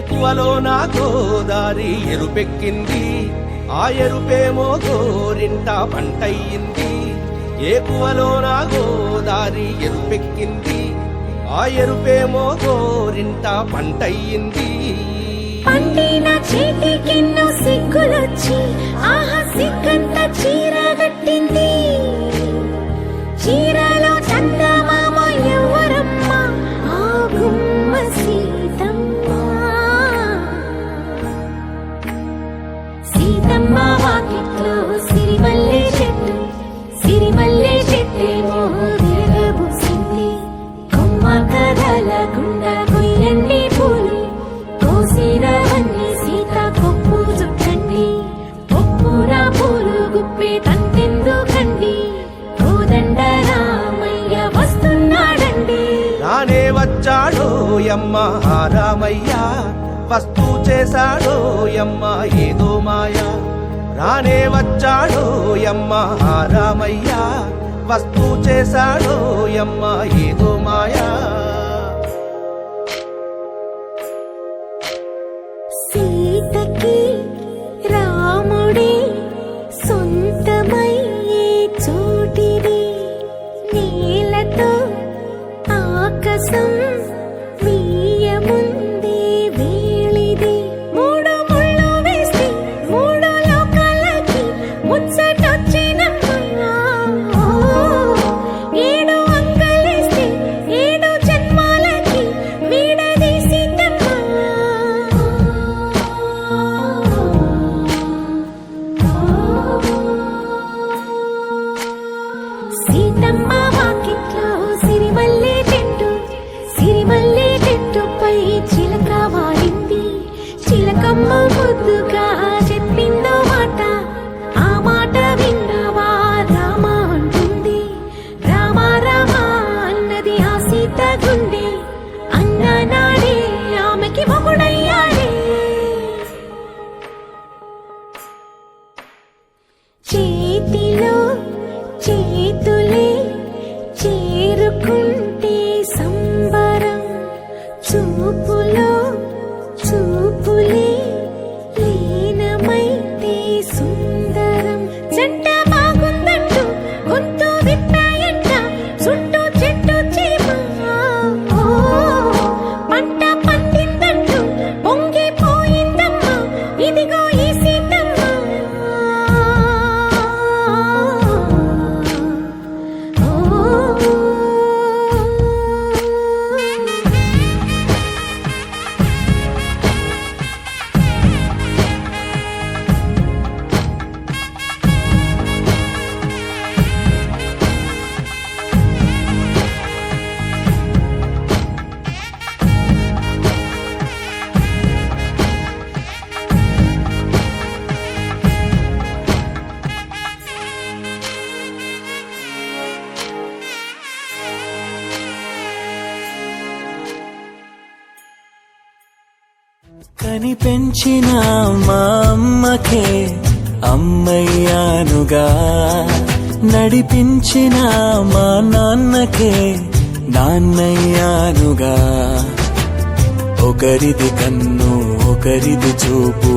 ఏకువలో నా గోదారి ఎరుపెక్కింది, ఆ ఎరుపేమో గోరింట పంటయ్యింది. ఏకువలో నా గోదారి ఎరుపెక్కింది, ఆ ఎరుపేమో గోరింట పంటయ్యింది. పండిన చేతికెన్నో సిగ్గులొచ్చి ఆహా సిగ్గంత చీర కట్టింది. చీరలో చందమామ ఎవరమ్మ, ఆ గుమ్మ సీతమ్మ. సీతమ్మ వాకిట్లో సిరిమల్లె చెట్టు, సిరిమల్లె చెట్టేమో విరగబూసింది. కొమ్మ కదలకుండా కొయ్యండి పూలు, కోసిరవన్నీ సీత కొప్పు చుట్టండి. కొప్పున పూలు గుప్పే తంతెందుకండి, కోదండ రామయ్య వస్తున్నాడండి. రానే వచ్చాడో యమ్మ రామయ్య, వస్తూ చేశాడో యమ్మ ఏదో మాయా. రానే వచ్చాడో యమ్మ రామయ్య, వస్తూ చేశాడో యమ్మ ఏదో మాయా. సీతకి రాముడే సొంతమయ్యే చోటిది, నేలతో ఆకాశం వీయముందే వేళిది. మూడు ముళ్ళు వేస్తే మూడు లోకాలకి ముచ్చటొచ్చినమ్మా. ఏడు అంగలేస్తే ఏడు జన్మాలకి వీడదీసిందమ్మా. సీతమ్మ వాకిట్లో సిరిమల్లె చెట్టు, సిరిమల్లె చెట్టుపై చిలక వాలింది. చిలకమ్మ ముద్దుగా చెప్పిందో మాట, ఆ మాట విన్నవా రామ అంటుంది. రామ రామ అన్నది ఆ సీత గుండె, అన్న నాడే ఆమెకి మొగుడయ్యాడే. చేతిలో చేతులే చేరుకుంటే సంబరం, చూపులో చూపులే లీనమైతే సుందరం. జంట బాగుందంటూ గొంతు విప్పాయంట, చుట్టూ చెట్టు చీమ. పంట పండిందంటూ పొంగిపోయిందమ్మా, ఇదిగో ఈ సీతమ్మ. కని పెంచిన మా అమ్మకే అమ్మయ్యానుగా, నడిపించిన మా నాన్నకే నాన్నయ్యానుగా. ఒకరిది కన్ను ఒకరిది చూపు